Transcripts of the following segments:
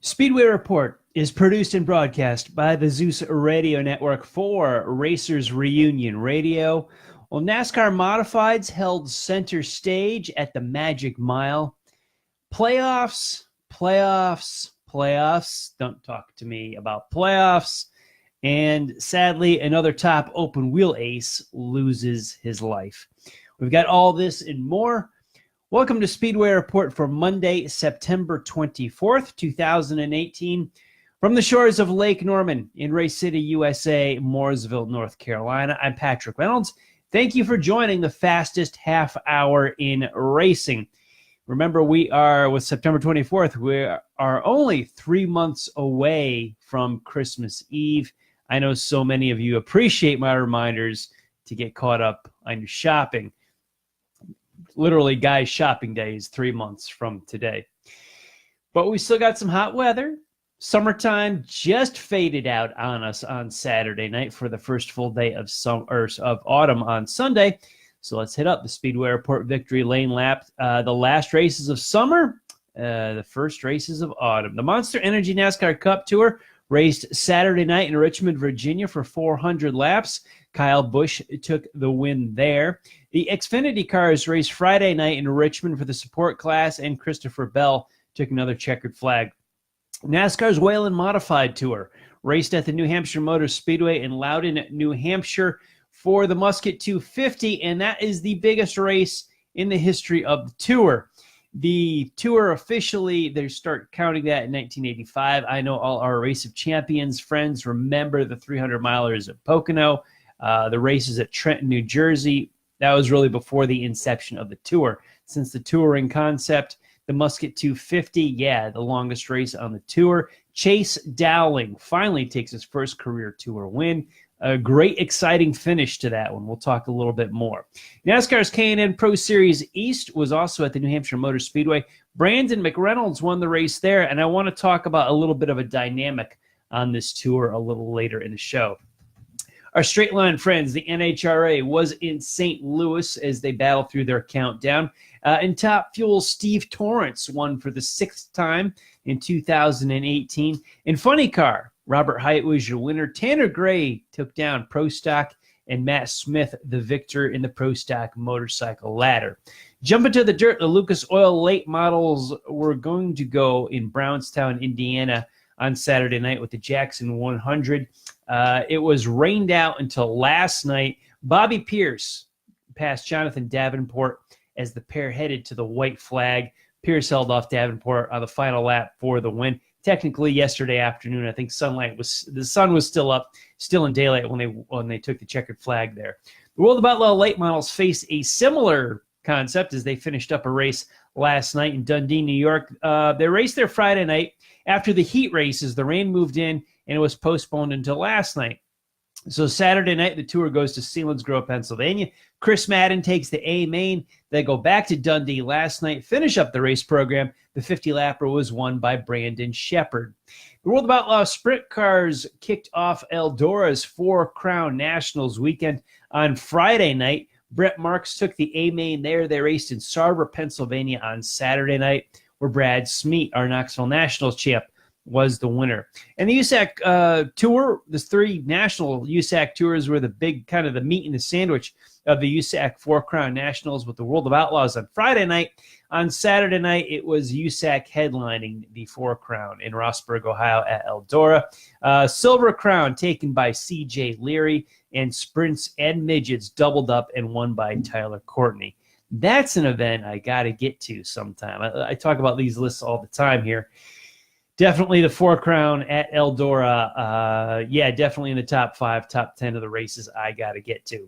Speedway Report is produced and broadcast by the Zeus Radio Network for Racers Reunion Radio. Well, NASCAR Modifieds held center stage at the Magic Mile. Playoffs. Don't talk to me about playoffs. And sadly, another top open wheel ace loses his life. We've got all this and more. Welcome to Speedway Report for Monday, September 24th, 2018, from the shores of Lake Norman in Race City, USA, Mooresville, North Carolina. I'm Patrick Reynolds. Thank you for joining the fastest half hour in racing. Remember, we are, with September 24th, we are only 3 months away from Christmas Eve. I know so many of you appreciate my reminders to get caught up on your shopping. Literally, guys, shopping day is 3 months from today. But we still got some hot weather. Summertime just faded out on us on Saturday night for the first full day of autumn on Sunday. So let's hit up the Speedway Report Victory Lane lap. The last races of summer, the first races of autumn. The Monster Energy NASCAR Cup Tour raced Saturday night in Richmond, Virginia for 400 laps. Kyle Busch took the win there. The Xfinity cars raced Friday night in Richmond for the support class, and Christopher Bell took another checkered flag. NASCAR's Whelen Modified Tour raced at the New Hampshire Motor Speedway in Loudon, New Hampshire for the Musket 250, and that is the biggest race in the history of the tour. The tour officially, they start counting that in 1985. I know all our Race of Champions friends remember the 300-milers at Pocono, the races at Trenton, New Jersey. That was really before the inception of the tour. Since the touring concept, the Musket 250, the longest race on the tour. Chase Dowling finally takes his first career tour win. A great, exciting finish to that one. We'll talk a little bit more. NASCAR's K&N Pro Series East was also at the New Hampshire Motor Speedway. Brandon McReynolds won the race there, and I want to talk about a little bit of a dynamic on this tour a little later in the show. Our straight line friends, the NHRA, was in St. Louis as they battled through their countdown. In Top Fuel, Steve Torrence won for the 6th time in 2018. In Funny Car, Robert Hyatt was your winner. Tanner Gray took down Pro Stock, and Matt Smith the victor in the Pro Stock motorcycle ladder. Jumping to the dirt, the Lucas Oil late models were going to go in Brownstown, Indiana on Saturday night with the Jackson 100. It was rained out until last night. Bobby Pierce passed Jonathan Davenport as the pair headed to the white flag. Pierce held off Davenport on the final lap for the win. Technically, yesterday afternoon, I think the sun was still up, still in daylight when they took the checkered flag there. The World of Outlaw late models faced a similar concept as they finished up a race last night in Dundee, New York. They raced there Friday night. After the heat races, the rain moved in, and it was postponed until last night. So Saturday night, the tour goes to Selinsgrove, Pennsylvania. Chris Madden takes the A main. They go back to Dundee last night, finish up the race program. The 50-lapper was won by Brandon Shepard. The World of Outlaw Sprint Cars kicked off Eldora's Four Crown Nationals weekend on Friday night. Brett Marks took the A main there. They raced in Sarber, Pennsylvania on Saturday night, where Brad Smeet, our Knoxville Nationals champ, was the winner. And the USAC tour, the 3 national USAC tours were the big kind of the meat in the sandwich of the USAC Four Crown Nationals with the World of Outlaws on Friday night. On Saturday night, it was USAC headlining the Four Crown in Rossburg, Ohio at Eldora. Silver Crown taken by C.J. Leary, and sprints and midgets doubled up and won by Tyler Courtney. That's an event I got to get to sometime. I talk about these lists all the time here. Definitely the Four Crown at Eldora. Definitely in the top 5, top 10 of the races I got to get to.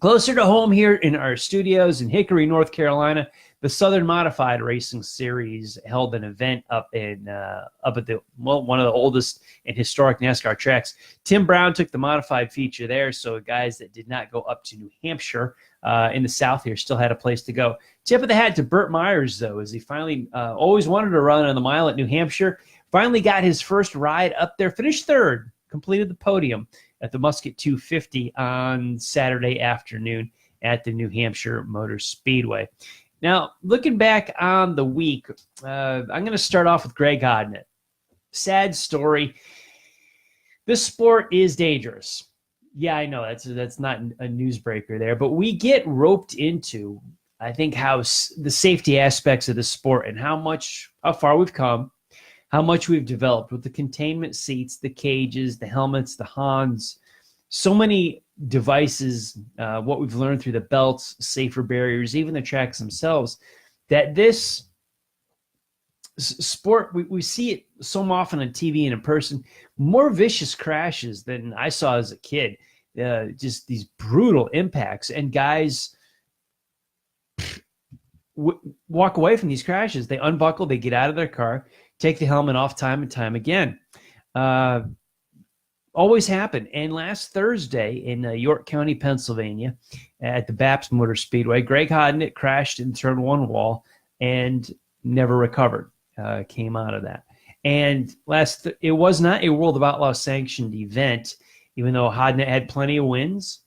Closer to home here in our studios in Hickory, North Carolina, the Southern Modified Racing Series held an event up at one of the oldest and historic NASCAR tracks. Tim Brown took the modified feature there, so guys that did not go up to New Hampshire in the south here still had a place to go. Tip of the hat to Burt Myers, though, as he finally always wanted to run on the mile at New Hampshire. Finally got his first ride up there, finished 3rd, completed the podium at the Musket 250 on Saturday afternoon at the New Hampshire Motor Speedway. Now, looking back on the week, I'm going to start off with Greg Hodnett. sad story. This sport is dangerous. Yeah, I know that's not a newsbreaker there, but we get roped into, I think, how the safety aspects of the sport and how far we've come, how much we've developed with the containment seats, the cages, the helmets, the Hans, so many devices, what we've learned through the belts, safer barriers, even the tracks themselves, that this sport, we see it so often on TV and in person, more vicious crashes than I saw as a kid. Just these brutal impacts, and guys walk away from these crashes. They unbuckle, they get out of their car, take the helmet off time and time again. Always happen. And last Thursday in York County, Pennsylvania, at the Baps Motor Speedway, Greg Hodnett crashed in turn one wall and never recovered. Came out of that. And it was not a World of Outlaws sanctioned event, even though Hodnett had plenty of wins.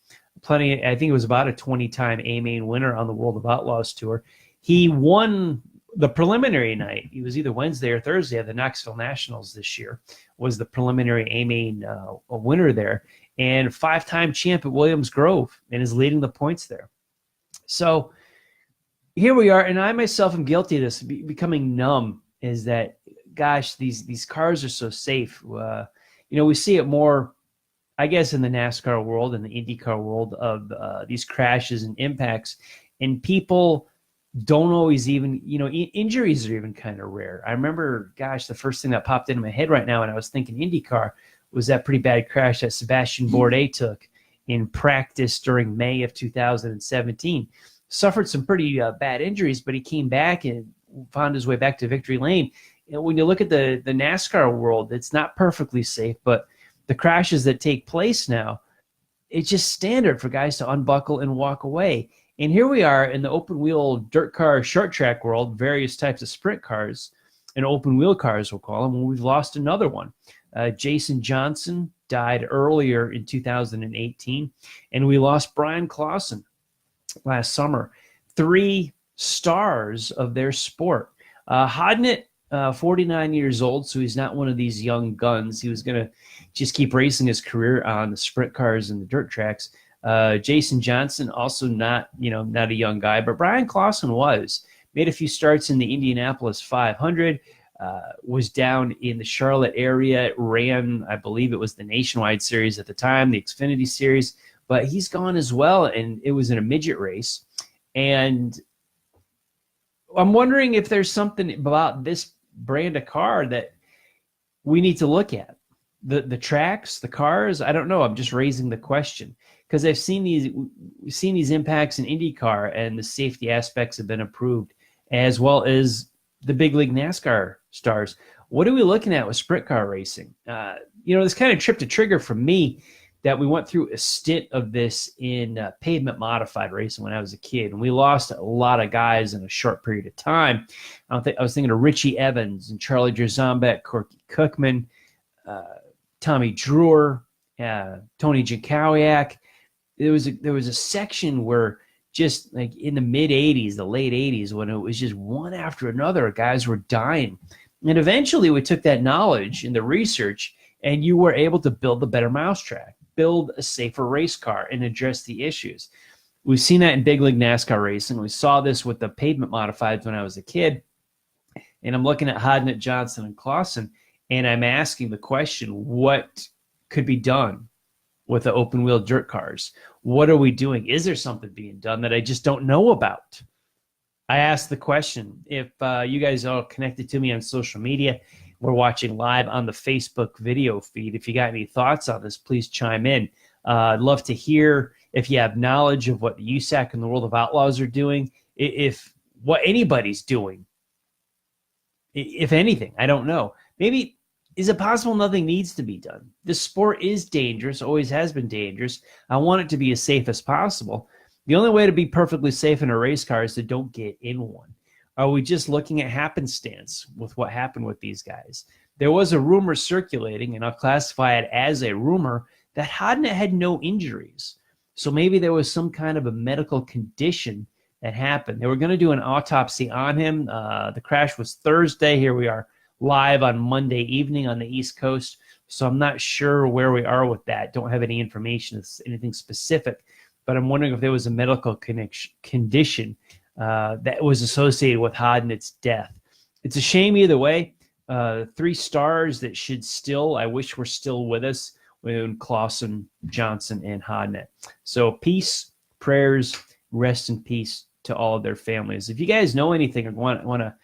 I think it was about a 20-time A-Main winner on the World of Outlaws tour. He won the preliminary night. It was either Wednesday or Thursday at the Knoxville Nationals this year, was the preliminary A-Main winner there, and 5-time champ at Williams Grove, and is leading the points there. So here we are, and I myself am guilty of this, becoming numb, is that, gosh, these cars are so safe. We see it more, I guess, in the NASCAR world and the IndyCar world of these crashes and impacts, and people don't always even, injuries are even kind of rare. I remember, gosh, the first thing that popped into my head right now when I was thinking IndyCar was that pretty bad crash that Sebastian Bourdais took in practice during May of 2017. Suffered some pretty bad injuries, but he came back and found his way back to victory lane. When you look at the NASCAR world, it's not perfectly safe, but the crashes that take place now, it's just standard for guys to unbuckle and walk away. And here we are in the open wheel dirt car short track world, various types of sprint cars and open wheel cars, we'll call them, and we've lost another one. Jason Johnson died earlier in 2018, and we lost Brian Clausen last summer. 3 stars of their sport. Hodnett, 49 years old, so he's not one of these young guns. He was going to just keep racing his career on the sprint cars and the dirt tracks. Jason Johnson, also not a young guy, but Brian Clausen made a few starts in the Indianapolis 500, was down in the Charlotte area, ran, I believe it was the Nationwide Series at the time, the Xfinity Series, but he's gone as well, and it was in a midget race. And I'm wondering if there's something about this brand of car that we need to look at. The tracks, the cars, I don't know. I'm just raising the question because we've seen these impacts in IndyCar, and the safety aspects have been approved, as well as the big league NASCAR stars. What are we looking at with sprint car racing? This kind of tripped a trigger for me that we went through a stint of this in pavement modified racing when I was a kid, and we lost a lot of guys in a short period of time. I was thinking of Richie Evans and Charlie Jerzombek, Corky Cookman, Tommy Drewer, Tony Jakowiak. There was a section where just like in the mid 80s, the late 80s, when it was just one after another, guys were dying. And eventually we took that knowledge and the research, and you were able to build the better mousetrap, build a safer race car, and address the issues. We've seen that in big league NASCAR racing. We saw this with the pavement modifieds when I was a kid. And I'm looking at Hodnett, Johnson, and Clausen, and I'm asking the question, what could be done with the open wheel dirt cars? What are we doing? Is there something being done that I just don't know about? I asked the question. If you guys are connected to me on social media, we're watching live on the Facebook video feed. If you got any thoughts on this, please chime in. I'd love to hear if you have knowledge of what the USAC and the World of Outlaws are doing, if what anybody's doing, if anything. I don't know. Maybe, is it possible nothing needs to be done? This sport is dangerous, always has been dangerous. I want it to be as safe as possible. The only way to be perfectly safe in a race car is to don't get in one. Are we just looking at happenstance with what happened with these guys? There was a rumor circulating, and I'll classify it as a rumor, that Hodnett had no injuries. So maybe there was some kind of a medical condition that happened. They were going to do an autopsy on him. The crash was Thursday. Here we are live on Monday evening on the East Coast. So I'm not sure where we are with that. Don't have any information, anything specific, but I'm wondering if there was a medical condition that was associated with Hodnett's death. It's a shame either way. 3 stars that should still, I wish were still with us, when Clausen, Johnson, and Hodnett. So peace, prayers, rest in peace to all of their families. If you guys know anything or want to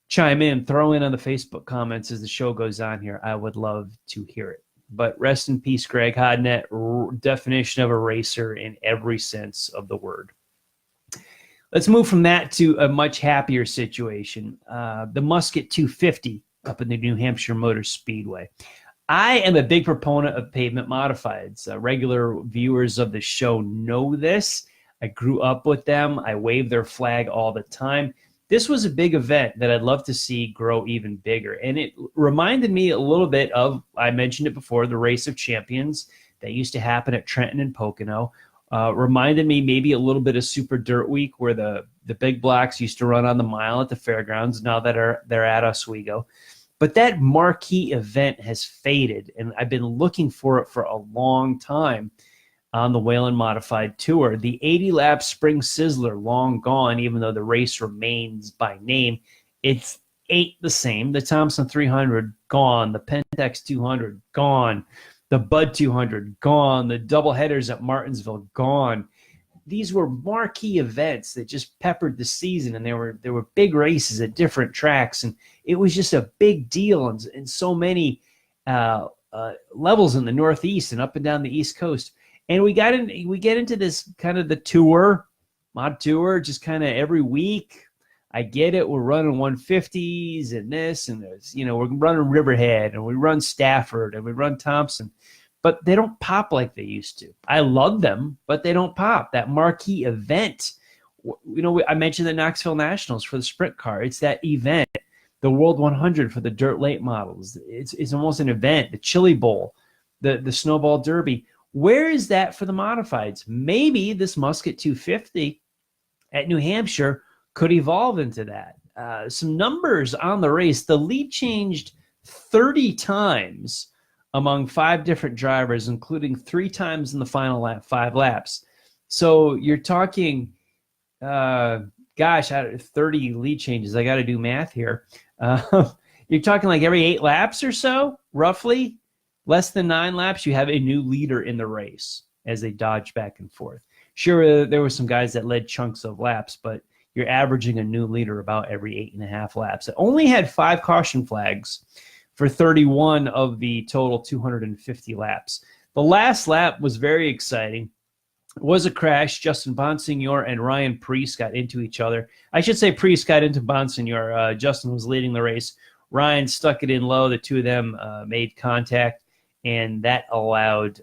chime in, throw in on the Facebook comments as the show goes on here, I would love to hear it. But rest in peace, Greg Hodnett, definition of a racer in every sense of the word. Let's move from that to a much happier situation. The Musket 250 up in the New Hampshire Motor Speedway. I am a big proponent of pavement modifieds. Regular viewers of the show know this. I grew up with them. I wave their flag all the time. This was a big event that I'd love to see grow even bigger. And it reminded me a little bit of, I mentioned it before, the Race of Champions that used to happen at Trenton and Pocono. Reminded me maybe a little bit of Super Dirt Week, where the big blocks used to run on the mile at the fairgrounds. Now that they're at Oswego. But that marquee event has faded, and I've been looking for it for a long time on the Whelen Modified Tour. The 80-lap Spring Sizzler, long gone, even though the race remains by name. It's ain't the same. The Thompson 300, gone. The Pentex 200, gone. The Bud 200, gone. The doubleheaders at Martinsville, gone. These were marquee events that just peppered the season, and there were big races at different tracks, and it was just a big deal in so many levels in the Northeast and up and down the East Coast. And we get into this kind of the tour, mod tour, just kind of every week. I get it. We're running 150s and this and this. We're running Riverhead, and we run Stafford, and we run Thompson. But they don't pop like they used to. I love them, but they don't pop. That marquee event, I mentioned the Knoxville Nationals for the sprint car. It's that event. The World 100 for the dirt late models. It's almost an event. The Chili Bowl, the Snowball Derby. Where is that for the modifieds? Maybe this Musket 250 at New Hampshire could evolve into that. Some numbers on the race. The lead changed 30 times among 5 different drivers, including 3 times in the final lap, 5 laps. So you're talking, 30 lead changes. I got to do math here. You're talking like every 8 laps or so, roughly. Less than 9 laps, you have a new leader in the race as they dodge back and forth. Sure, there were some guys that led chunks of laps, but you're averaging a new leader about every 8.5 laps. It only had 5 caution flags for 31 of the total 250 laps. The last lap was very exciting. It was a crash. Justin Bonsignor and Ryan Preece got into each other. I should say Preece got into Bonsignor. Justin was leading the race. Ryan stuck it in low. The two of them made contact, and that allowed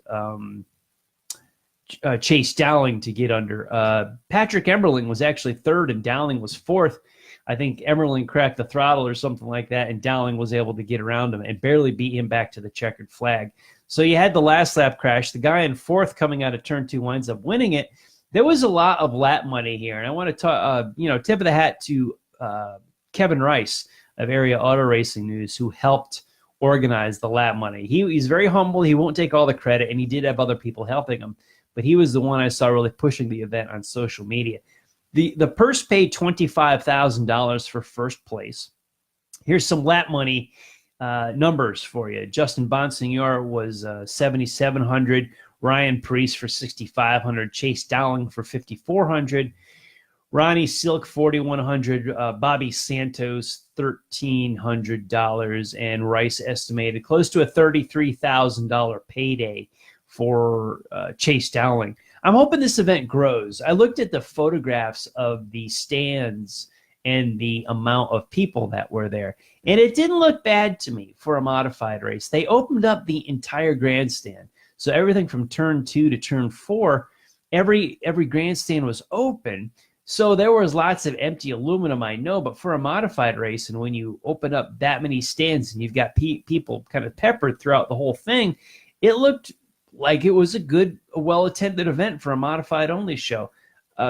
Chase Dowling to get under. Patrick Emmerling was actually 3rd, and Dowling was 4th. I think Emmerling cracked the throttle or something like that, and Dowling was able to get around him and barely beat him back to the checkered flag. So you had the last lap crash. The guy in 4th coming out of turn 2 winds up winning it. There was a lot of lap money here, and I want to talk, tip of the hat to Kevin Rice of Area Auto Racing News, who helped organize the lap money. He's very humble. He won't take all the credit, and he did have other people helping him, but he was the one I saw really pushing the event on social media. The purse paid $25,000 for first place. Here's some lap money numbers for you. Justin Bonsignor was $7,700. Ryan Preece for $6,500. Chase Dowling for $5,400. Ronnie Silk $4,100. Bobby Santos $1,300. And Rice estimated close to a $33,000 payday for Chase Dowling. I'm hoping this event grows. I looked at the photographs of the stands and the amount of people that were there, and it didn't look bad to me for a modified race. They opened up the entire grandstand. So everything from turn 2 to turn 4, every grandstand was open. So there was lots of empty aluminum, I know, but for a modified race, and when you open up that many stands and you've got people kind of peppered throughout the whole thing, it looked like it was a well-attended event for a modified-only show.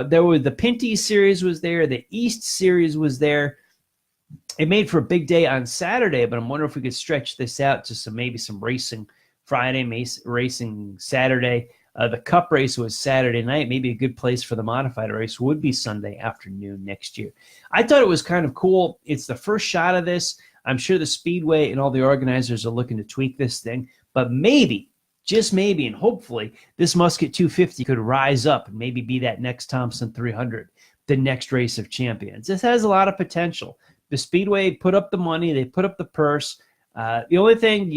There was the Pinty Series was there. The East Series was there. it made for a big day on Saturday, but I'm wondering if we could stretch this out to maybe some racing Friday, racing Saturday. The Cup race was Saturday night. Maybe a good place for the modified race would be Sunday afternoon next year. I thought it was kind of cool. It's the first shot of this. I'm sure the Speedway and all the organizers are looking to tweak this thing, but maybe, just maybe, and hopefully, this Musket 250 could rise up and maybe be that next Thompson 300, the next race of champions. This has a lot of potential. The Speedway put up the money. They put up the purse. The only thing,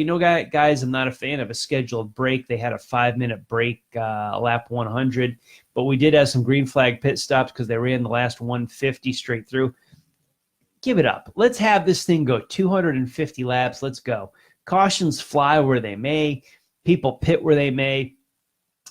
guys, I'm not a fan of a scheduled break. They had a 5-minute break, lap 100, but we did have some green flag pit stops because they ran the last 150 straight through. Give it up. Let's have this thing go 250 laps. Let's go. Cautions fly where they may. People pit where they may.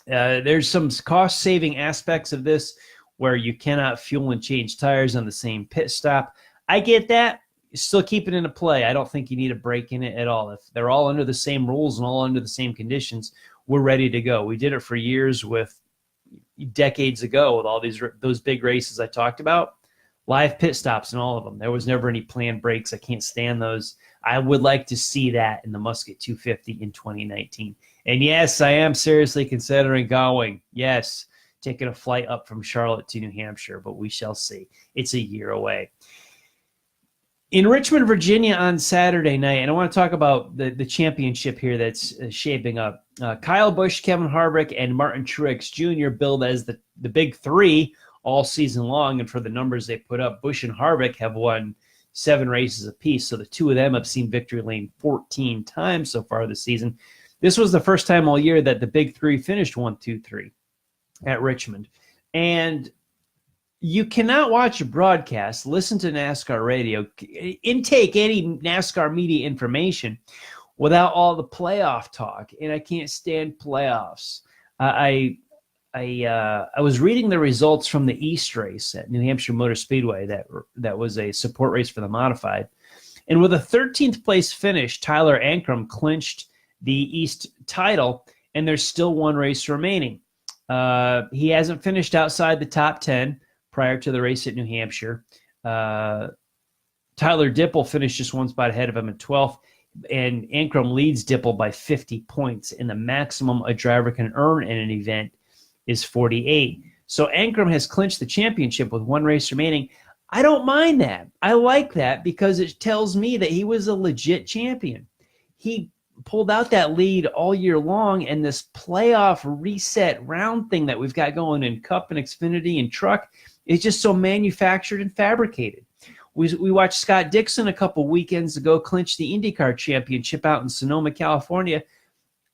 There's some cost-saving aspects of this where you cannot fuel and change tires on the same pit stop. I get that. Still keep it into play. I don't think you need a break in it at all. If they're all under the same rules and all under the same conditions, we're ready to go. We did it for years with decades ago with all those big races I talked about. Live pit stops in all of them. There was never any planned breaks. I can't stand those. I would like to see that in the Musket 250 in 2019. And yes, I am seriously considering going. Yes, taking a flight up from Charlotte to New Hampshire, but we shall see. It's a year away. In Richmond, Virginia on Saturday night, and I want to talk about the championship here that's shaping up. Kyle Busch, Kevin Harvick, and Martin Truex Jr. billed as the big three all season long, and for the numbers they put up, Busch and Harvick have won 7 races apiece, so the two of them have seen victory lane 14 times so far this season. This was the first time all year that the big three finished 1, 2, 3 at Richmond. And you cannot watch a broadcast, listen to NASCAR radio, intake any NASCAR media information without all the playoff talk, and I can't stand playoffs. I was reading the results from the East race at New Hampshire Motor Speedway. That was a support race for the modified, and with a 13th place finish, Tyler Ankrum clinched the East title, and there's still one race remaining. He hasn't finished outside the top 10 prior to the race at New Hampshire. Tyler Dipple finished just one spot ahead of him at 12th, and Ankrum leads Dipple by 50 points, and the maximum a driver can earn in an event is 48. So Ankrum has clinched the championship with one race remaining. I don't mind that. I like that because it tells me that he was a legit champion. He pulled out that lead all year long, and this playoff reset round thing that we've got going in Cup and Xfinity and Truck is just so manufactured and fabricated. We watched Scott Dixon a couple weekends ago clinch the IndyCar championship out in Sonoma, California.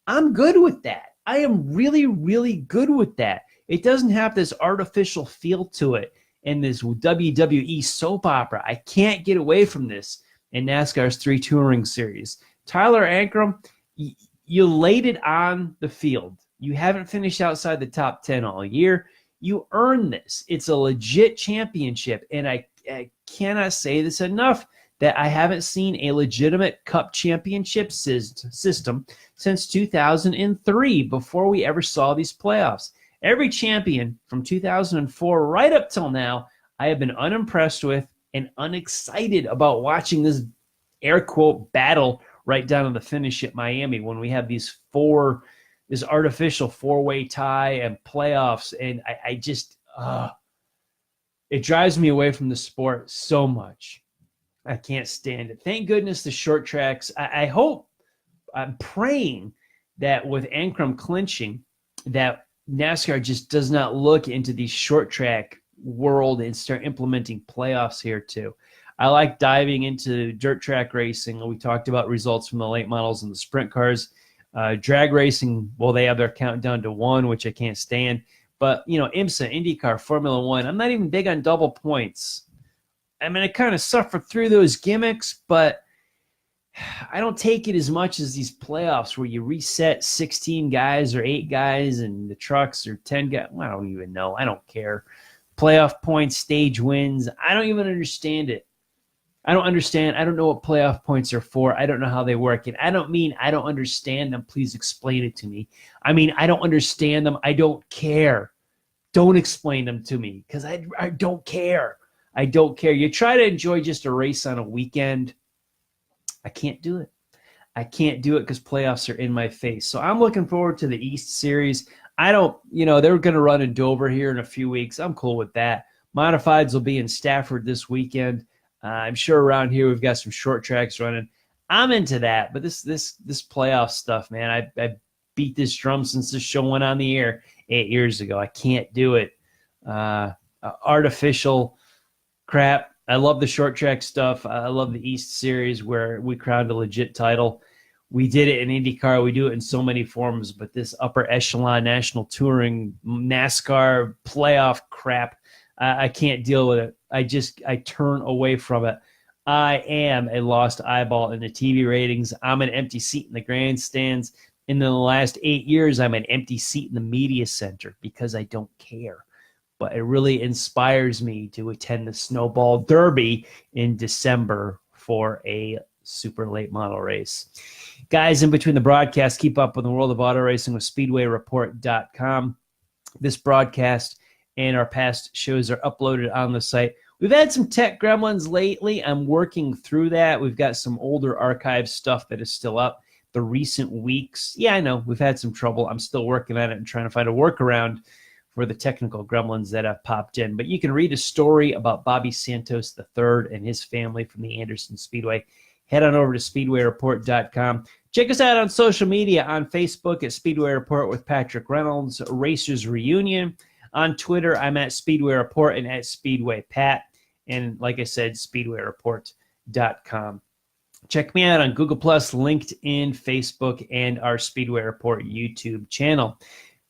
I'm good with that. I am really, really good with that. It doesn't have this artificial feel to it in this WWE soap opera. I can't get away from this in NASCAR's 3 Touring Series. Tyler Ankrum, you laid it on the field. You haven't finished outside the top 10 all year. You earned this. It's a legit championship, and I cannot say this enough, that I haven't seen a legitimate Cup championship system since 2003, before we ever saw these playoffs. Every champion from 2004 right up till now, I have been unimpressed with and unexcited about watching this air quote battle right down to the finish at Miami when we have this artificial 4-way tie and playoffs. And I just, it drives me away from the sport so much. I can't stand it. Thank goodness the short tracks. I'm praying that with Ankrum clinching, that NASCAR just does not look into the short track world and start implementing playoffs here too. I like diving into dirt track racing. We talked about results from the late models and the sprint cars. Drag racing, well, they have their countdown to 1, which I can't stand. But, IMSA, IndyCar, Formula One, I'm not even big on double points. I mean, I kind of suffer through those gimmicks, but I don't take it as much as these playoffs where you reset 16 guys or 8 guys and the trucks or 10 guys. Well, I don't even know. I don't care. Playoff points, stage wins. I don't even understand it. I don't understand. I don't know what playoff points are for. I don't know how they work. And I don't mean I don't understand them. Please explain it to me. I mean, I don't understand them. I don't care. Don't explain them to me because I don't care. I don't care. You try to enjoy just a race on a weekend. I can't do it. I can't do it because playoffs are in my face. So I'm looking forward to the East Series. I don't, they're going to run in Dover here in a few weeks. I'm cool with that. Modifieds will be in Stafford this weekend. I'm sure around here we've got some short tracks running. I'm into that, but this playoff stuff, man, I beat this drum since this show went on the air 8 years ago. I can't do it. Artificial crap. I love the short track stuff. I love the East Series where we crowned a legit title. We did it in IndyCar. We do it in so many forms, but this upper echelon national touring NASCAR playoff crap, I can't deal with it. I turn away from it. I am a lost eyeball in the TV ratings. I'm an empty seat in the grandstands. In the last 8 years, I'm an empty seat in the media center because I don't care. But it really inspires me to attend the Snowball Derby in December for a super late model race. Guys, in between the broadcasts, keep up with the world of auto racing with SpeedwayReport.com. This broadcast and our past shows are uploaded on the site. We've had some tech gremlins lately. I'm working through that. We've got some older archive stuff that is still up. The recent weeks, yeah, I know, we've had some trouble. I'm still working on it and trying to find a workaround for the technical gremlins that have popped in. But you can read a story about Bobby Santos III and his family from the Anderson Speedway. Head on over to SpeedwayReport.com. Check us out on social media, on Facebook at Speedway Report with Patrick Reynolds, Racers Reunion. On Twitter, I'm at Speedway Report and at Speedway Pat. And like I said, SpeedwayReport.com. Check me out on Google+, LinkedIn, Facebook, and our Speedway Report YouTube channel.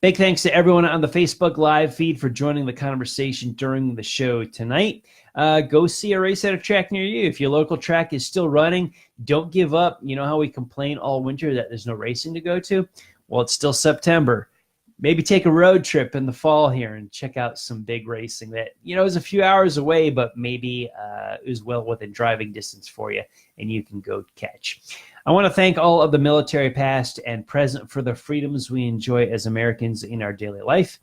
Big thanks to everyone on the Facebook Live feed for joining the conversation during the show tonight. Go see a race at a track near you. If your local track is still running, don't give up. You know how we complain all winter that there's no racing to go to? Well, it's still September. Maybe take a road trip in the fall here and check out some big racing that, is a few hours away, but maybe is well within driving distance for you, and you can go catch. I want to thank all of the military past and present for the freedoms we enjoy as Americans in our daily life,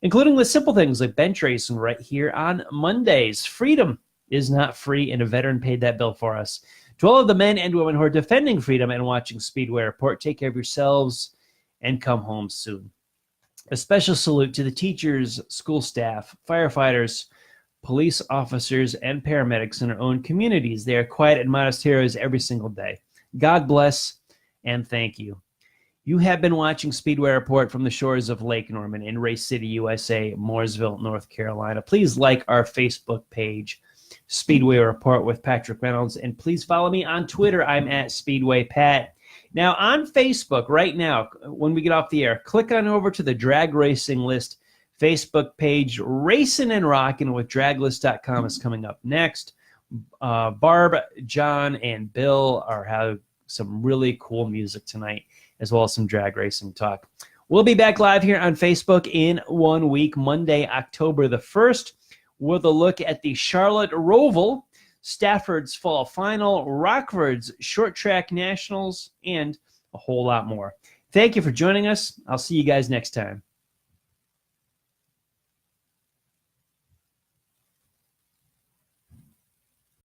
including the simple things like bench racing right here on Mondays. Freedom is not free, and a veteran paid that bill for us. To all of the men and women who are defending freedom and watching Speedway Report, take care of yourselves and come home soon. A special salute to the teachers, school staff, firefighters, police officers, and paramedics in our own communities. They are quiet and modest heroes every single day. God bless and thank you. You have been watching Speedway Report from the shores of Lake Norman in Race City, USA, Mooresville, North Carolina. Please like our Facebook page, Speedway Report with Patrick Reynolds, and please follow me on Twitter. I'm at Speedway Pat. Now, on Facebook right now, when we get off the air, click on over to the Drag Racing List Facebook page. Racing and Rockin' with Draglist.com is coming up next. Barb, John, and Bill have some really cool music tonight, as well as some drag racing talk. We'll be back live here on Facebook in 1 week, Monday, October the 1st, with a look at the Charlotte Roval, Stafford's Fall Final, Rockford's Short Track Nationals, and a whole lot more. Thank you for joining us. I'll see you guys next time.